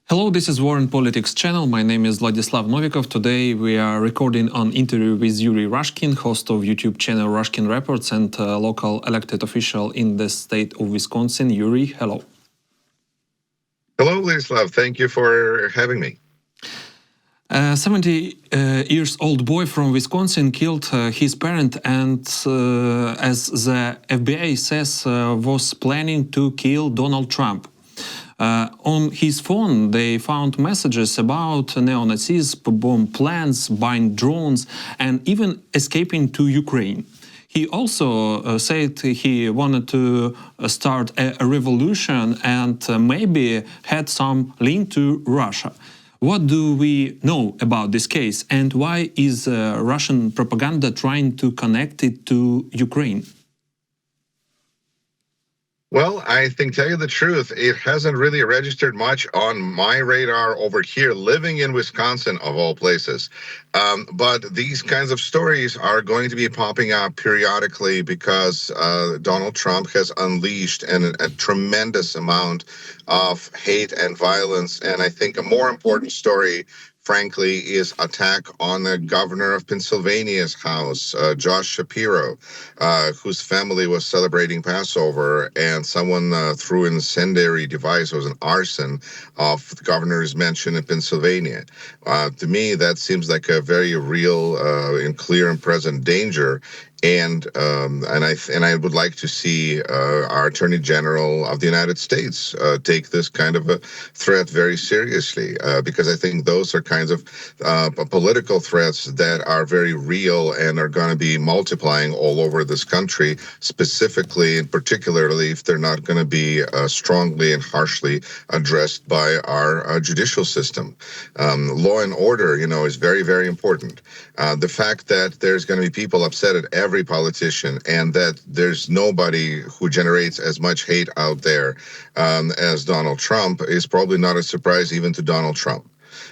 Hello, this is War and Politics channel. My name is Vladislav Novikov. Today we are recording an interview with Yuri Rashkin, host of YouTube channel RashkinReport and local elected official in the state of Wisconsin. Yuri, hello. Hello, Vladislav. Thank you for having me. 70-year-old boy from Wisconsin killed his parent and, as the FBI says, was planning to kill Donald Trump. On his phone, they found messages about neo-Nazis, bomb plans, buying drones, and even escaping to Ukraine. He also said he wanted to start a revolution and maybe had some link to Russia. What do we know about this case, and why is Russian propaganda trying to connect it to Ukraine? Well, I think, tell you the truth, it hasn't really registered much on my radar over here, living in Wisconsin, of all places. But these kinds of stories are going to be popping up periodically because Donald Trump has unleashed a tremendous amount of hate and violence. And I think a more important story, frankly, is attack on the governor of Pennsylvania's house, Josh Shapiro, whose family was celebrating Passover, and someone threw an incendiary device, it was an arson, of the governor's mansion in Pennsylvania. To me, that seems like a very real and clear and present danger. And I would like to see our Attorney General of the United States take this kind of a threat very seriously, because I think those are kinds of political threats that are very real and are going to be multiplying all over this country, specifically and particularly if they're not going to be strongly and harshly addressed by our judicial system. Law and order, is very, very important. The fact that there's going to be people upset at every politician and that there's nobody who generates as much hate out there as Donald Trump is probably not a surprise even to Donald Trump.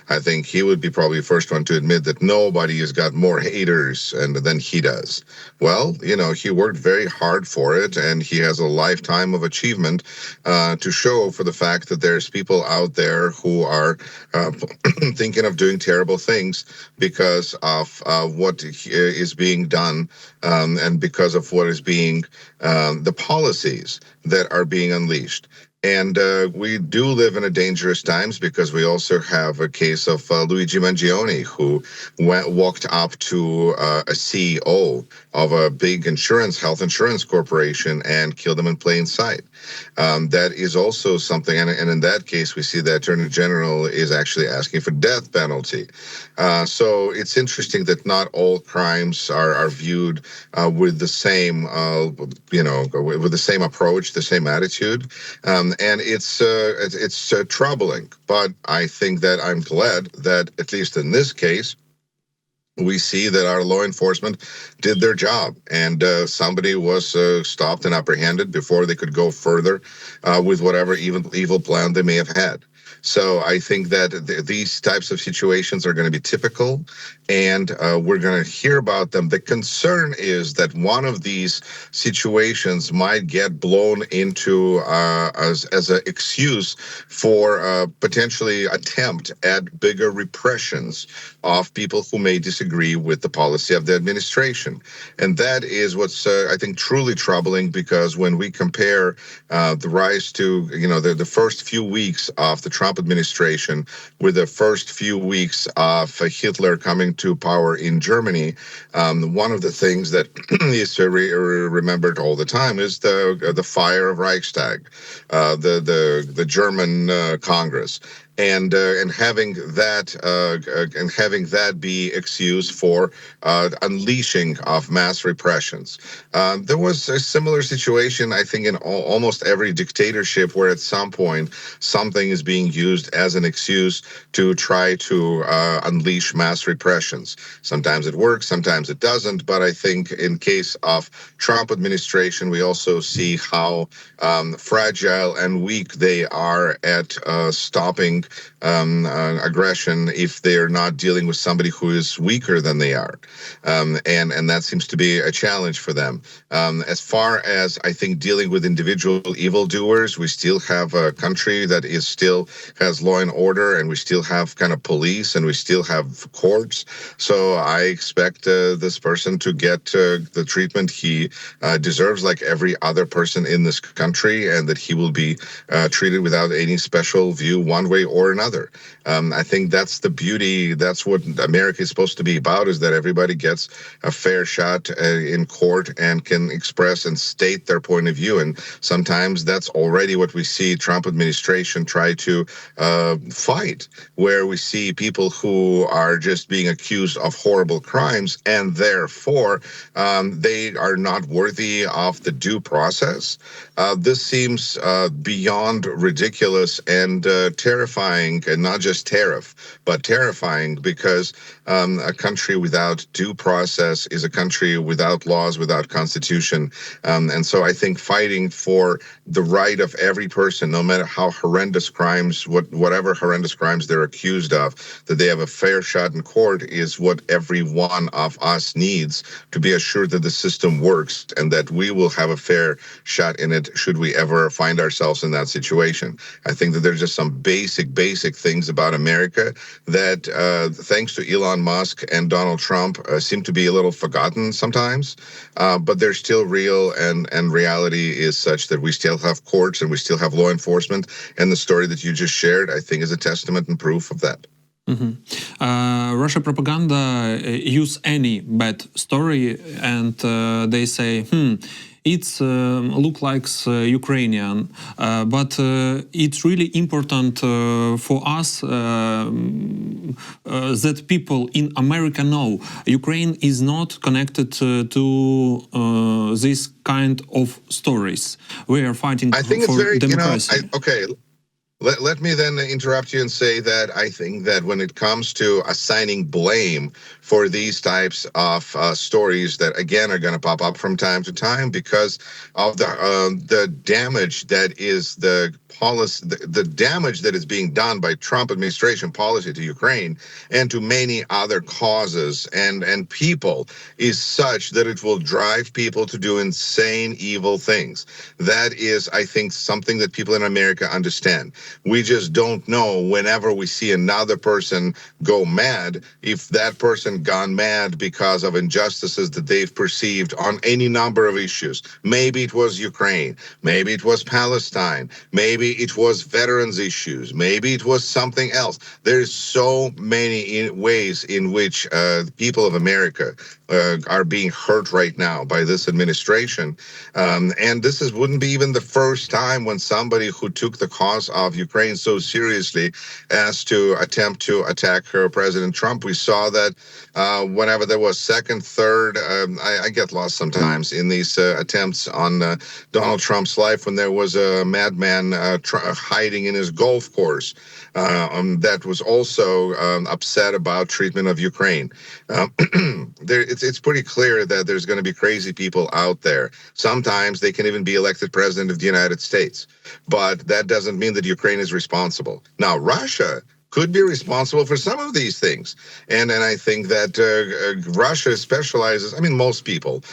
I think he would be probably the first one to admit that nobody has got more haters than he does. Well, he worked very hard for it, and he has a lifetime of achievement to show for the fact that there's people out there who are thinking of doing terrible things because of what is being done and because of what is being the policies that are being unleashed. And we do live in a dangerous times because we also have a case of Luigi Mangione, who walked up to a CEO of a big health insurance corporation and killed him in plain sight. That is also something, and in that case, we see the Attorney General is actually asking for death penalty. So it's interesting that not all crimes are viewed with the same, with the same approach, the same attitude. And it's troubling, but I think that I'm glad that, at least in this case, we see that our law enforcement did their job, and somebody was stopped and apprehended before they could go further with whatever evil plan they may have had. So I think that these types of situations are going to be typical, and we're going to hear about them. The concern is that one of these situations might get blown into as an excuse for potentially attempt at bigger repressions of people who may disagree with the policy of the administration. And that is what's, I think, truly troubling, because when we compare the rise to, the first few weeks of the Trump administration with the first few weeks of Hitler coming to power in Germany, one of the things that is remembered all the time is the fire of Reichstag, the German Congress. And having that be excuse for unleashing of mass repressions. There was a similar situation, I think, in almost every dictatorship, where at some point something is being used as an excuse to try to unleash mass repressions. Sometimes it works, sometimes it doesn't. But I think in case of Trump administration, we also see how fragile and weak they are at stopping aggression if they're not dealing with somebody who is weaker than they are. And that seems to be a challenge for them. As far as, I think, dealing with individual evildoers, we still have a country that is still has law and order, and we still have kind of police, and we still have courts. So I expect this person to get the treatment he deserves, like every other person in this country, and that he will be treated without any special view one way or another. I think that's the beauty. That's what America is supposed to be about, is that everybody gets a fair shot in court and can express and state their point of view. And sometimes that's already what we see Trump administration try to fight, where we see people who are just being accused of horrible crimes, and therefore they are not worthy of the due process. This seems beyond ridiculous and terrifying, and not just but terrifying, because a country without due process is a country without laws, without constitution. And so I think fighting for the right of every person, no matter how horrendous crimes, whatever horrendous crimes they're accused of, that they have a fair shot in court, is what every one of us needs to be assured that the system works and that we will have a fair shot in it should we ever find ourselves in that situation. I think that there's just some basic things about America that, thanks to Elon Musk and Donald Trump, seem to be a little forgotten sometimes, but they're still real, and reality is such that we still have courts and we still have law enforcement, and the story that you just shared, I think, is a testament and proof of that. Russia propaganda use any bad story, and they say, it's look like Ukrainian, but it's really important for us that people in America know Ukraine is not connected to this kind of stories. We are fighting I think for it's very, democracy. Okay. Let me then interrupt you and say that I think that when it comes to assigning blame for these types of stories that, again, are going to pop up from time to time because of the damage that is the policy, the damage that is being done by Trump administration policy to Ukraine and to many other causes and people, is such that it will drive people to do insane, evil things. That is, I think, something that people in America understand. We just don't know, whenever we see another person go mad, if that person gone mad because of injustices that they've perceived on any number of issues. Maybe it was Ukraine, maybe it was Palestine, maybe it was veterans issues, maybe it was something else. There's so many ways in which people of America are being hurt right now by this administration. And this wouldn't be even the first time when somebody who took the cause of Ukraine so seriously as to attempt to attack President Trump. We saw that whenever there was second, third, I get lost sometimes in these attempts on Donald Trump's life, when there was a madman hiding in his golf course that was also upset about treatment of Ukraine. It's pretty clear that there's going to be crazy people out there. Sometimes they can even be elected president of the United States, but that doesn't mean that Ukraine is responsible. Now, Russia could be responsible for some of these things. And I think that Russia specializes, I mean, most people,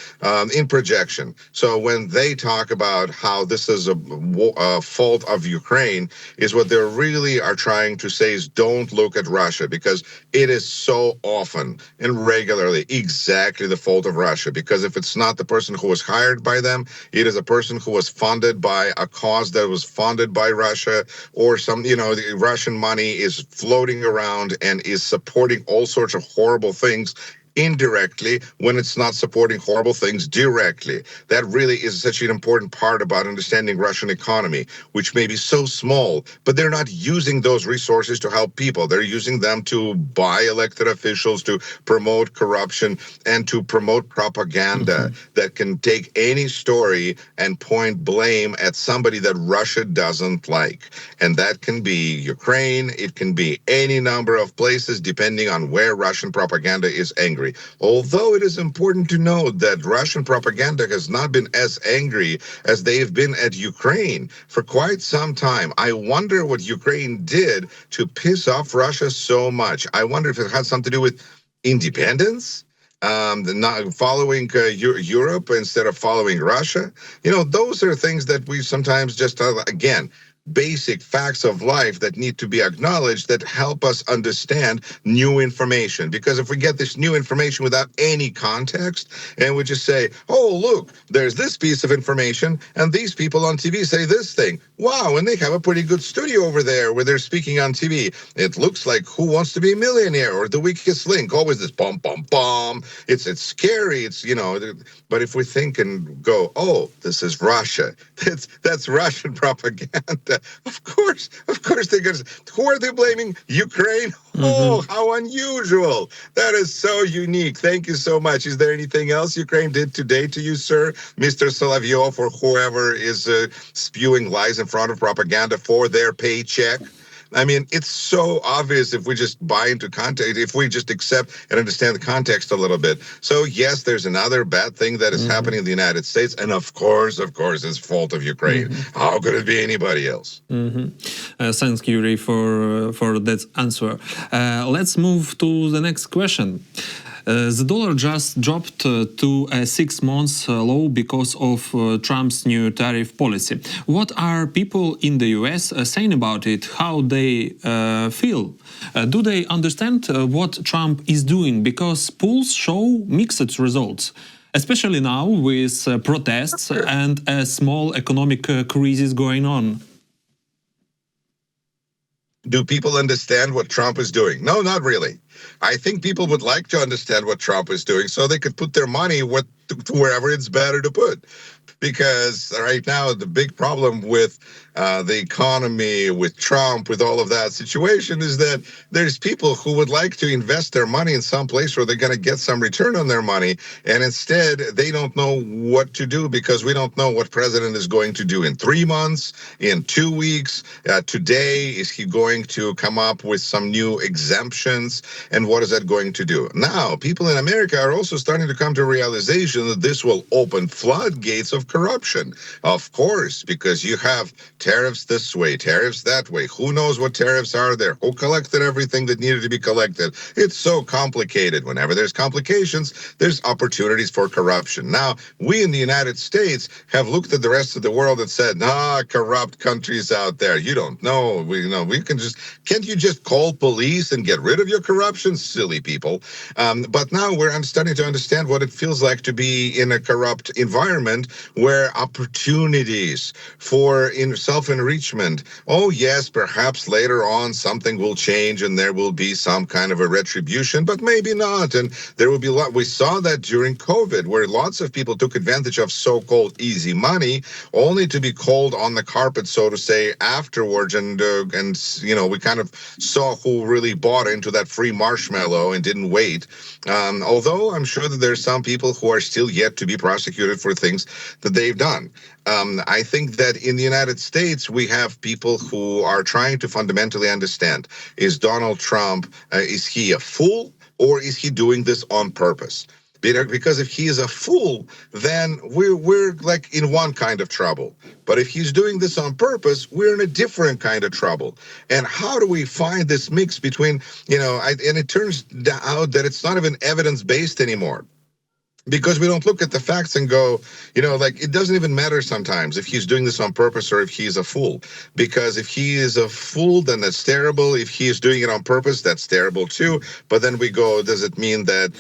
in projection. So when they talk about how this is a fault of Ukraine, is what they really are trying to say is don't look at Russia, because it is so often and regularly exactly the fault of Russia. Because if it's not the person who was hired by them, it is a person who was funded by a cause that was funded by Russia, or some, the Russian money is floating around and is supporting all sorts of horrible things indirectly when it's not supporting horrible things directly. That really is such an important part about understanding Russian economy, which may be so small, but they're not using those resources to help people. They're using them to buy elected officials, to promote corruption, and to promote propaganda that can take any story and point blame at somebody that Russia doesn't like. And that can be Ukraine, it can be any number of places, depending on where Russian propaganda is angry. Although it is important to note that Russian propaganda has not been as angry as they've been at Ukraine for quite some time. I wonder what Ukraine did to piss off Russia so much. I wonder if it had something to do with independence, not following Europe instead of following Russia. Those are things that we sometimes just, again, basic facts of life that need to be acknowledged that help us understand new information. Because if we get this new information without any context and we just say, oh, look, there's this piece of information and these people on TV say this thing. Wow, and they have a pretty good studio over there where they're speaking on TV. It looks like Who Wants to Be a Millionaire or The Weakest Link. Always this bum, bum, bum. It's scary. It's, but if we think and go, oh, this is Russia. That's Russian propaganda. Of course, they're going to. Who are they blaming? Ukraine? Oh, how unusual. That is so unique. Thank you so much. Is there anything else Ukraine did today to you, sir? Mr. Solovyov or whoever is spewing lies in front of propaganda for their paycheck? I mean, it's so obvious if we just buy into context, if we just accept and understand the context a little bit. So yes, there's another bad thing that is happening in the United States. And of course, it's fault of Ukraine. How could it be anybody else? Thanks, Yuri, for that answer. Let's move to the next question. The dollar just dropped to a 6-month low because of Trump's new tariff policy. What are people in the US saying about it? How they feel? Do they understand what Trump is doing? Because polls show mixed results, especially now with protests and a small economic crisis going on. Do people understand what Trump is doing? No, not really. I think people would like to understand what Trump is doing so they could put their money to wherever it's better to put. Because right now, the big problem with the economy, with Trump, with all of that situation is that there's people who would like to invest their money in some place where they're going to get some return on their money. And instead, they don't know what to do because we don't know what president is going to do in 3 months, in 2 weeks. Today, is he going to come up with some new exemptions? And what is that going to do? Now, people in America are also starting to come to realization that this will open floodgates of corruption. Of course, because you have tariffs this way, tariffs that way. Who knows what tariffs are there? Who collected everything that needed to be collected? It's so complicated. Whenever there's complications, there's opportunities for corruption. Now, we in the United States have looked at the rest of the world and said, corrupt countries out there. You don't know. We can just, can't you just call police and get rid of your corruption? Silly people. But now I'm starting to understand what it feels like to be in a corrupt environment where opportunities for self-enrichment, oh yes, perhaps later on something will change and there will be some kind of a retribution, but maybe not. And there will be we saw that during COVID, where lots of people took advantage of so-called easy money, only to be called on the carpet, so to say, afterwards. And we kind of saw who really bought into that free marshmallow and didn't wait. Although I'm sure that there's some people who are still yet to be prosecuted for things that they've done. I think that in the United States, we have people who are trying to fundamentally understand, is Donald Trump, is he a fool or is he doing this on purpose? Because if he is a fool, then we're like in one kind of trouble. But if he's doing this on purpose, we're in a different kind of trouble. And how do we find this mix between, and it turns out that it's not even evidence-based anymore. Because we don't look at the facts and go, it doesn't even matter sometimes if he's doing this on purpose or if he's a fool. Because if he is a fool, then that's terrible. If he is doing it on purpose, that's terrible too. But then we go, does it mean that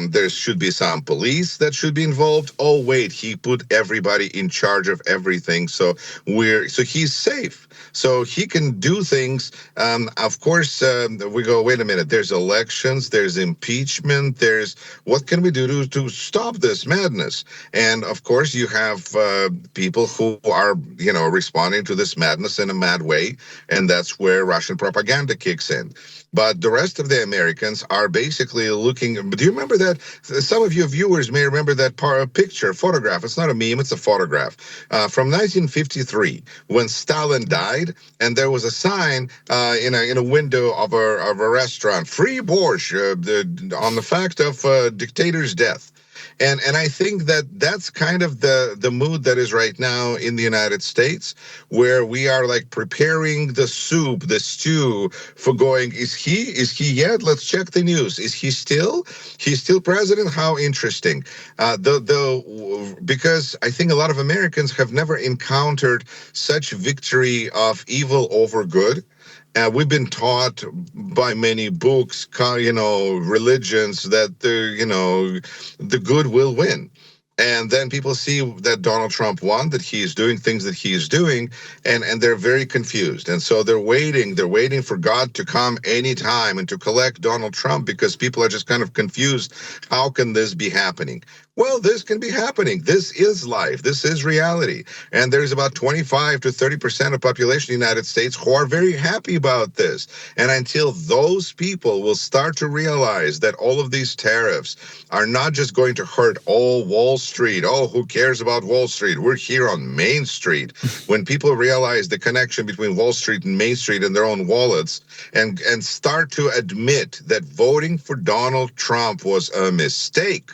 there should be some police that should be involved? Oh, wait, he put everybody in charge of everything. So he's safe. So he can do things. Of course, we go, wait a minute, there's elections, there's impeachment, there's what can we do to stop this madness? And of course, you have people who are, responding to this madness in a mad way. And that's where Russian propaganda kicks in. But the rest of the Americans are basically looking. Do you remember that? Some of your viewers may remember that photograph. It's not a meme, it's a photograph from 1953 when Stalin died, and there was a sign in a window of a restaurant, free borscht, on the fact of dictator's death. And I think that that's kind of the mood that is right now in the United States, where we are like preparing the soup, the stew for going, is he yet? Let's check the news. Is he still? He's still president? How interesting. Because I think a lot of Americans have never encountered such victory of evil over good. We've been taught by many books, religions, that the good will win. And then people see that Donald Trump won, that he is doing things that he is doing, and they're very confused. And so they're waiting for God to come anytime and to collect Donald Trump, because people are just kind of confused. How can this be happening? Well, this can be happening. This is life. This is reality. And there's about 25 to 30% of population in the United States who are very happy about this. And until those people will start to realize that all of these tariffs are not just going to hurt all Wall Street. Oh, who cares about Wall Street? We're here on Main Street. When people realize the connection between Wall Street and Main Street and their own wallets, and start to admit that voting for Donald Trump was a mistake,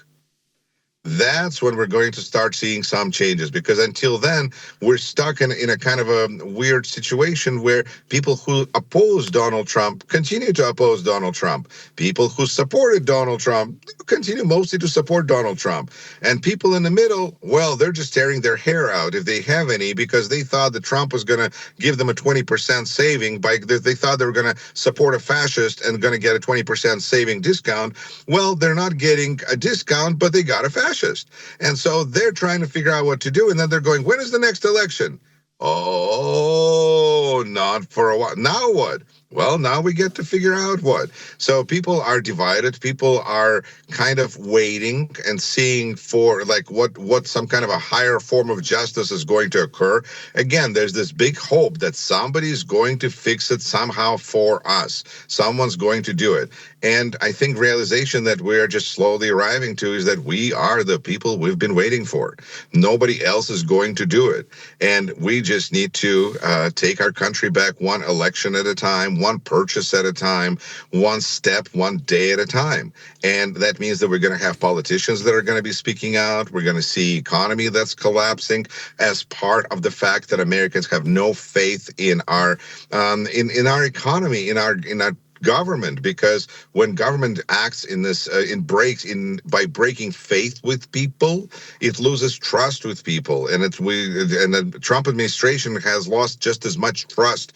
that's when we're going to start seeing some changes. Because until then, we're stuck in a kind of a weird situation where people who oppose Donald Trump continue to oppose Donald Trump. People who supported Donald Trump continue mostly to support Donald Trump. And people in the middle, well, they're just tearing their hair out, if they have any, because they thought that Trump was going to give them a 20% saving. They thought they were going to support a fascist and going to get a 20% saving discount. Well, they're not getting a discount, but they got a fascist. And so they're trying to figure out what to do. And then they're going, when is the next election? Oh, not for a while. Now what? Well, now we get to figure out what. So people are divided. People are kind of waiting and seeing for like what some kind of a higher form of justice is going to occur. Again, there's this big hope that somebody's going to fix it somehow for us. Someone's going to do it. And I think realization that we're just slowly arriving to is that we are the people we've been waiting for. Nobody else is going to do it. And we just need to take our country back one election at a time, one purchase at a time, one step, one day at a time. And that means that we're going to have politicians that are going to be speaking out. We're going to see economy that's collapsing as part of the fact that Americans have no faith in our economy, in our government, because when government acts in this by breaking faith with people, it loses trust with people, and the Trump administration has lost just as much trust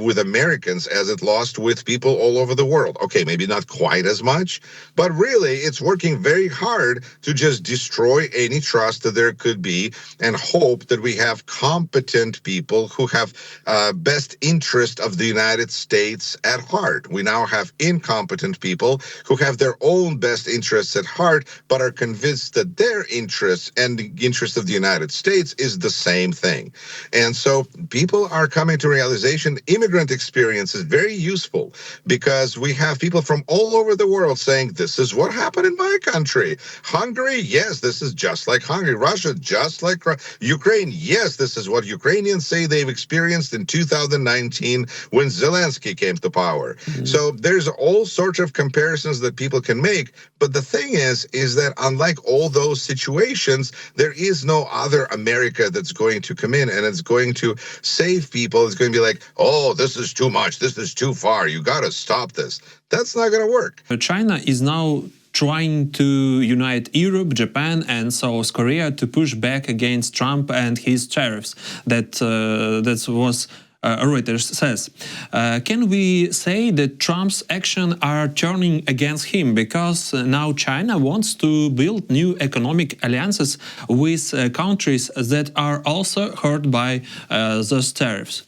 with Americans as it lost with people all over the world. Okay, maybe not quite as much, but really it's working very hard to just destroy any trust that there could be, and hope that we have competent people who have best interest of the United States at heart. We now have incompetent people who have their own best interests at heart, but are convinced that their interests and the interest of the United States is the same thing. And so people are coming to realization immigrant experience is very useful, because we have people from all over the world saying, this is what happened in my country. Hungary, yes, this is just like Hungary. Russia, just like Ukraine, yes, this is what Ukrainians say they've experienced in 2019 when Zelensky came to power. So there's all sorts of comparisons that people can make, but the thing is that unlike all those situations, there is no other America that's going to come in and it's going to save people. It's going to be like, oh, this is too much, this is too far, you got to stop this. That's not going to work. China is now trying to unite Europe, Japan and South Korea to push back against Trump and his tariffs. That was Reuters says. Can we say that Trump's actions are turning against him, because now China wants to build new economic alliances with countries that are also hurt by those tariffs?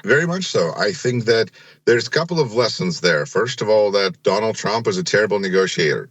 Very much so. I think that there's a couple of lessons there. First of all, that Donald Trump is a terrible negotiator.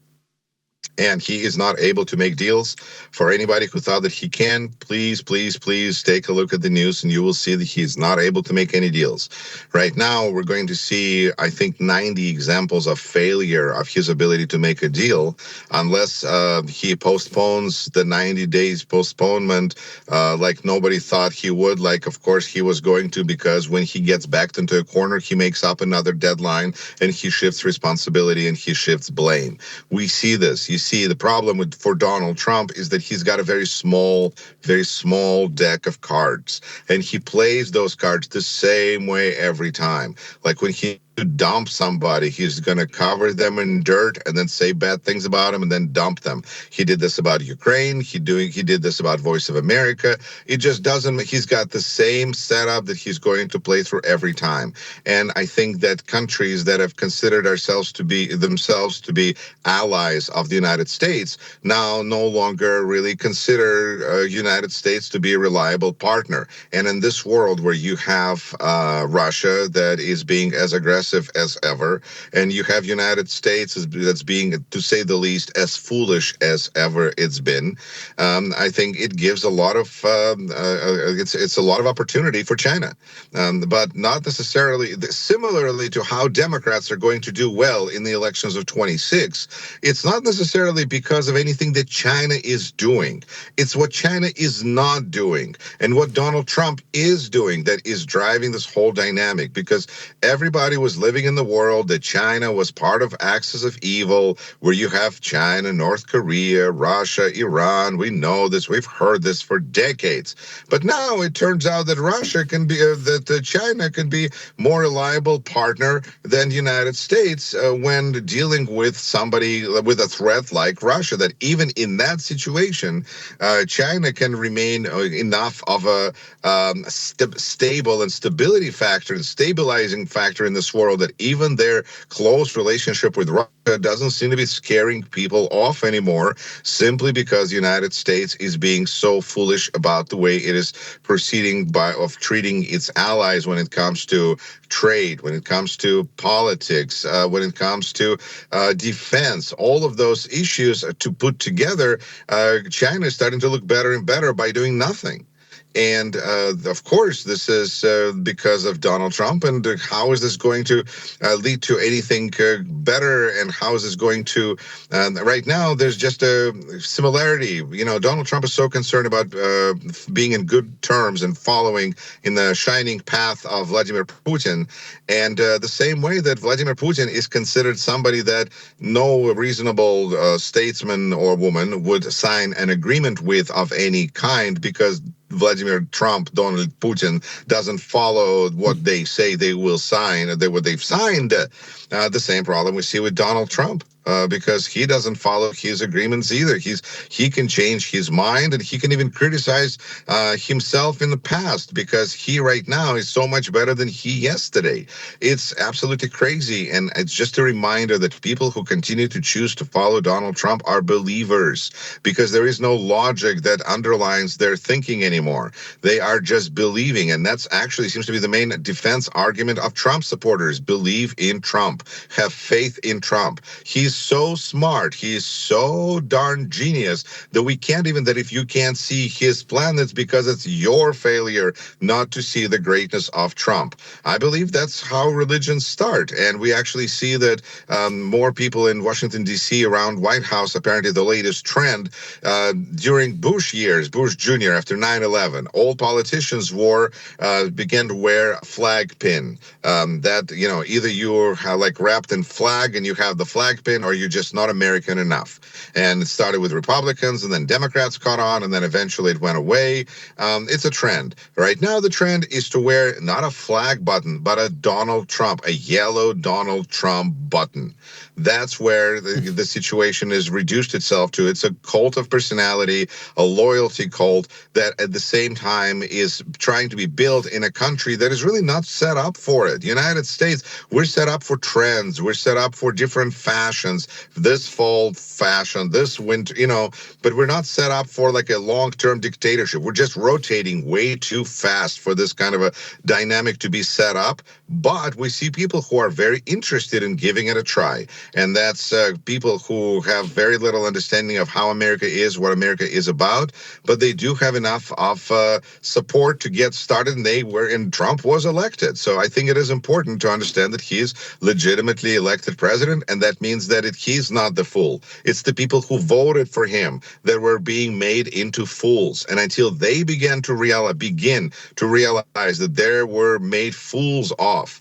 and he is not able to make deals. For anybody who thought that he can, please, please, please take a look at the news and you will see that he is not able to make any deals. Right now, we're going to see, I think, 90 examples of failure of his ability to make a deal unless he postpones the 90 days postponement like nobody thought he would. Like, of course, he was going to, because when he gets backed into a corner, he makes up another deadline and he shifts responsibility and he shifts blame. We see this. You see, the problem for Donald Trump is that he's got a very small deck of cards, and he plays those cards the same way every time. Like when he dump somebody, he's going to cover them in dirt and then say bad things about him and then dump them. He did this about Ukraine. He did this about Voice of America. It just doesn't. He's got the same setup that he's going to play through every time. And I think that countries that have considered themselves to be allies of the United States now no longer really consider United States to be a reliable partner. And in this world where you have Russia that is being as aggressive as ever, and you have United States that's being, to say the least, as foolish as ever it's been, I think it gives a lot of it's a lot of opportunity for China, but not necessarily similarly to how Democrats are going to do well in the elections of 26. It's not necessarily because of anything that China is doing. It's what China is not doing and what Donald Trump is doing that is driving this whole dynamic, because everybody was living in the world that China was part of axis of evil, where you have China, North Korea, Russia, Iran. We know this. We've heard this for decades. But now it turns out that Russia can be, China can be more reliable partner than the United States when dealing with somebody with a threat like Russia, that even in that situation, China can remain enough of a stable and stability factor and stabilizing factor in this world that even their close relationship with Russia doesn't seem to be scaring people off anymore, simply because the United States is being so foolish about the way it is proceeding of treating its allies when it comes to trade, when it comes to politics, when it comes to defense. All of those issues to put together, China is starting to look better and better by doing nothing. And of course, this is because of Donald Trump. And how is this going to lead to anything better? And how is this going to, right now, there's just a similarity. You know, Donald Trump is so concerned about being in good terms and following in the shining path of Vladimir Putin. And the same way that Vladimir Putin is considered somebody that no reasonable statesman or woman would sign an agreement with of any kind, because Vladimir Trump, Donald Putin, doesn't follow what they say they will sign, what they've signed. The same problem we see with Donald Trump, because he doesn't follow his agreements either. He can change his mind, and he can even criticize himself in the past, because he right now is so much better than he yesterday. It's absolutely crazy, and it's just a reminder that people who continue to choose to follow Donald Trump are believers, because there is no logic that underlines their thinking anymore. They are just believing, and that's actually seems to be the main defense argument of Trump supporters. Believe in Trump. Have faith in Trump. He's so smart. He's so darn genius that that if you can't see his plan, that's because it's your failure not to see the greatness of Trump. I believe that's how religions start. And we actually see that more people in Washington, D.C. around White House, apparently the latest trend during Bush years, Bush Jr., after 9/11, all politicians began to wear a flag pin. That, you know, either you're like wrapped in flag and you have the flag pin, or you're just not American enough. And it started with Republicans, and then Democrats caught on, and then eventually it went away. It's a trend. Right now, the trend is to wear not a flag button, but a Donald Trump, a yellow Donald Trump button. That's where the situation has reduced itself to. It's a cult of personality, a loyalty cult that at the same time is trying to be built in a country that is really not set up for it. The United States, we're set up for trends. We're set up for different fashions. elections, this fall fashion, this winter, but we're not set up for like a long-term dictatorship. We're just rotating way too fast for this kind of a dynamic to be set up. But we see people who are very interested in giving it a try. And that's people who have very little understanding of how America is, what America is about, but they do have enough of support to get started, and Trump was elected. So I think it is important to understand that he's legitimately elected president, and that means that he's not the fool. It's the people who voted for him that were being made into fools. And until they begin to realize that they were made fools of,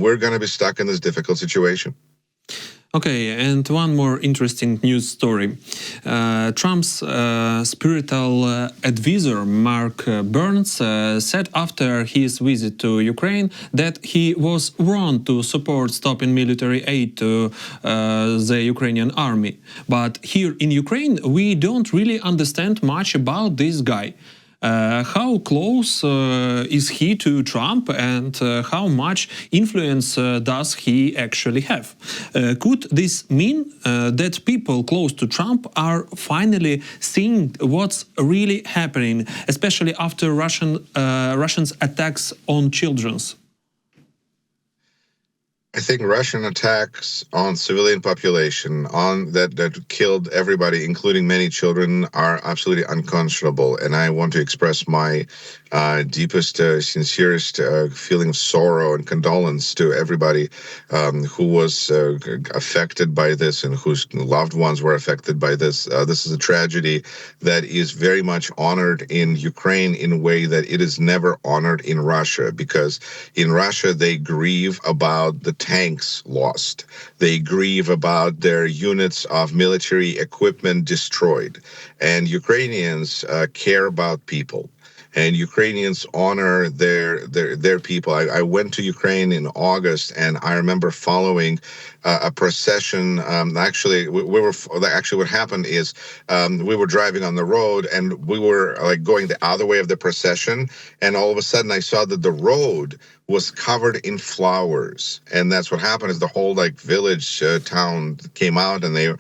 we're going to be stuck in this difficult situation. Okay, and one more interesting news story. Trump's spiritual advisor, Mark Burns, said after his visit to Ukraine that he was wrong to support stopping military aid to the Ukrainian army. But here in Ukraine, we don't really understand much about this guy. How close is he to Trump, and how much influence does he actually have? Could this mean that people close to Trump are finally seeing what's really happening, especially after Russians' attacks on children? I think Russian attacks on civilian population that killed everybody, including many children, are absolutely unconscionable. And I want to express my deepest, sincerest feeling of sorrow and condolence to everybody who was affected by this and whose loved ones were affected by this. This is a tragedy that is very much honored in Ukraine in a way that it is never honored in Russia, because in Russia they grieve about the tanks lost. They grieve about their units of military equipment destroyed. And Ukrainians care about people. And Ukrainians honor their people. I went to Ukraine in August, and I remember following a procession. Actually, what happened is we were driving on the road, and we were like going the other way of the procession, and all of a sudden I saw that the road was covered in flowers. And that's what happened, is the whole village town came out, and they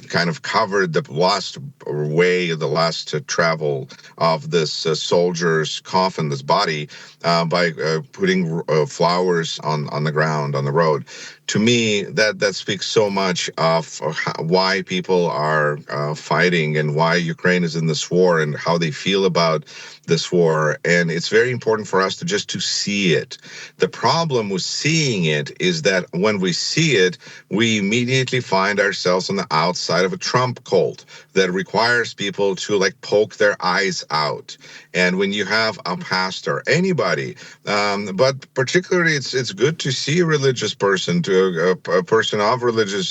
kind of covered the last way, the last travel of this soldier's coffin, this body, by putting flowers on the ground, on the road. To me, that speaks so much of why people are fighting and why Ukraine is in this war and how they feel about this war. And it's very important for us to see it. The problem with seeing it is that when we see it, we immediately find ourselves on the outside of a Trump cult that requires people to poke their eyes out. And when you have a pastor, anybody, but particularly it's good to see a religious person, a person of religious,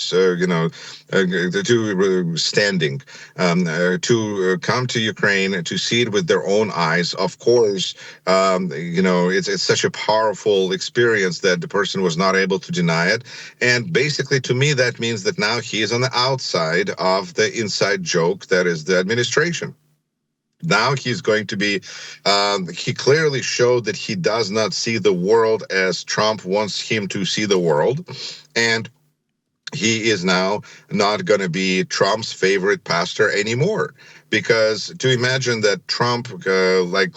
standing, to come to Ukraine, to see it with their own eyes. Of course, it's such a powerful experience that the person was not able to deny it. And basically, to me, that means that now he is on the outside of the inside joke that is the administration. Now he's going to be, he clearly showed that he does not see the world as Trump wants him to see the world. And he is now not going to be Trump's favorite pastor anymore. Because to imagine that Trump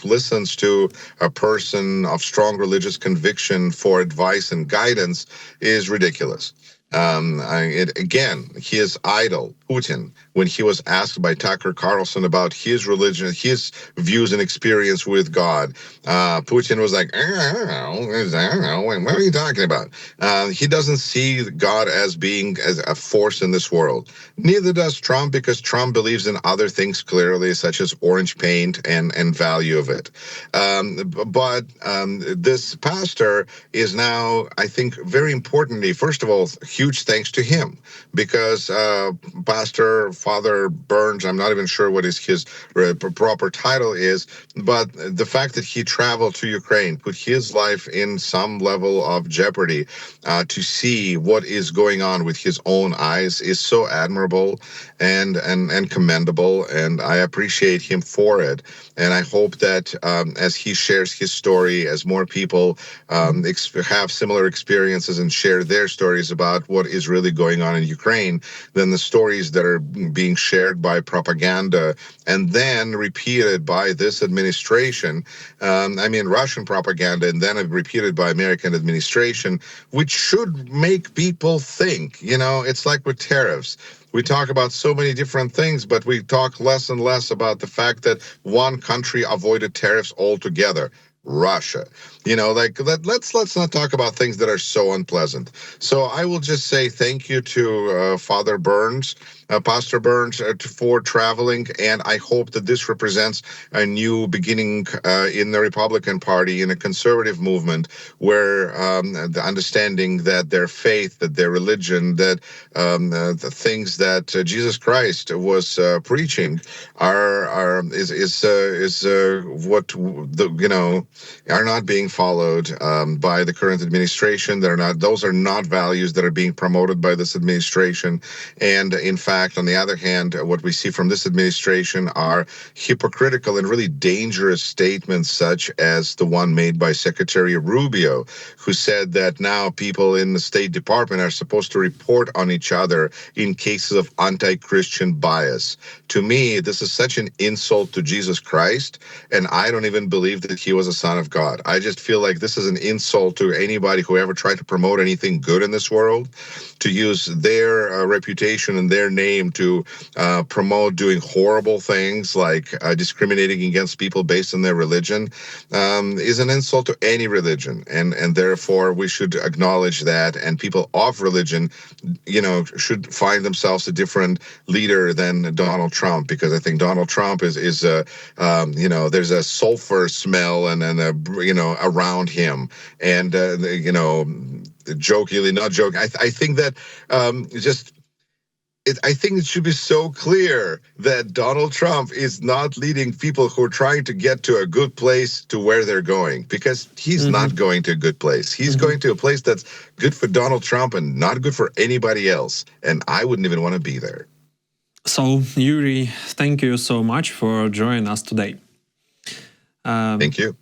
listens to a person of strong religious conviction for advice and guidance is ridiculous. Again, his idol, Putin, when he was asked by Tucker Carlson about his religion, his views and experience with God, Putin was like, I don't know, what are you talking about? He doesn't see God as being as a force in this world. Neither does Trump, because Trump believes in other things clearly, such as orange paint and value of it. But this pastor is now, I think, very importantly, first of all, huge thanks to him, because Pastor Father Burns, I'm not even sure what his proper title is, but the fact that he traveled to Ukraine, put his life in some level of jeopardy to see what is going on with his own eyes is so admirable and commendable, and I appreciate him for it. And I hope that as he shares his story, as more people have similar experiences and share their stories about what is really going on in Ukraine than the stories that are being shared by propaganda and then repeated by this administration. Russian propaganda and then repeated by American administration, which should make people think. It's like with tariffs. We talk about so many different things, but we talk less and less about the fact that one country avoided tariffs altogether. Russia. Let's not talk about things that are so unpleasant. So I will just say thank you to Father Burns, Pastor Burns, for traveling, and I hope that this represents a new beginning in the Republican Party, in a conservative movement, where the understanding that their faith, that their religion, that the things that Jesus Christ was preaching are not being followed by the current administration. Those are not values that are being promoted by this administration. And in fact, on the other hand, what we see from this administration are hypocritical and really dangerous statements, such as the one made by Secretary Rubio, who said that now people in the State Department are supposed to report on each other in cases of anti-Christian bias. To me, this is such an insult to Jesus Christ, and I don't even believe that he was a son of God. I just feel like this is an insult to anybody who ever tried to promote anything good in this world, to use their reputation and their name to promote doing horrible things like discriminating against people based on their religion, is an insult to any religion. And therefore, we should acknowledge that, and people of religion, should find themselves a different leader than Donald Trump, because I think Donald Trump is there's a sulfur smell and around him, and jokingly, not joking. I think that I think it should be so clear that Donald Trump is not leading people who are trying to get to a good place to where they're going, because he's not going to a good place. He's going to a place that's good for Donald Trump and not good for anybody else. And I wouldn't even want to be there. So, Yuri, thank you so much for joining us today. Thank you.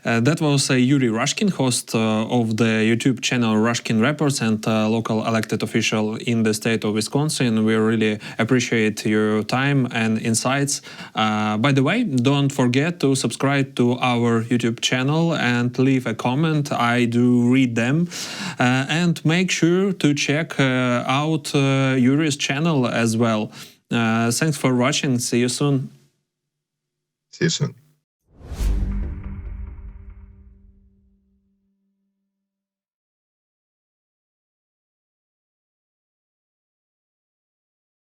That was Yuri Rashkin, host of the YouTube channel RashkinReport and local elected official in the state of Wisconsin. We really appreciate your time and insights. By the way, don't forget to subscribe to our YouTube channel and leave a comment. I do read them. And make sure to check out Yuri's channel as well. Thanks for watching. See you soon. See you soon.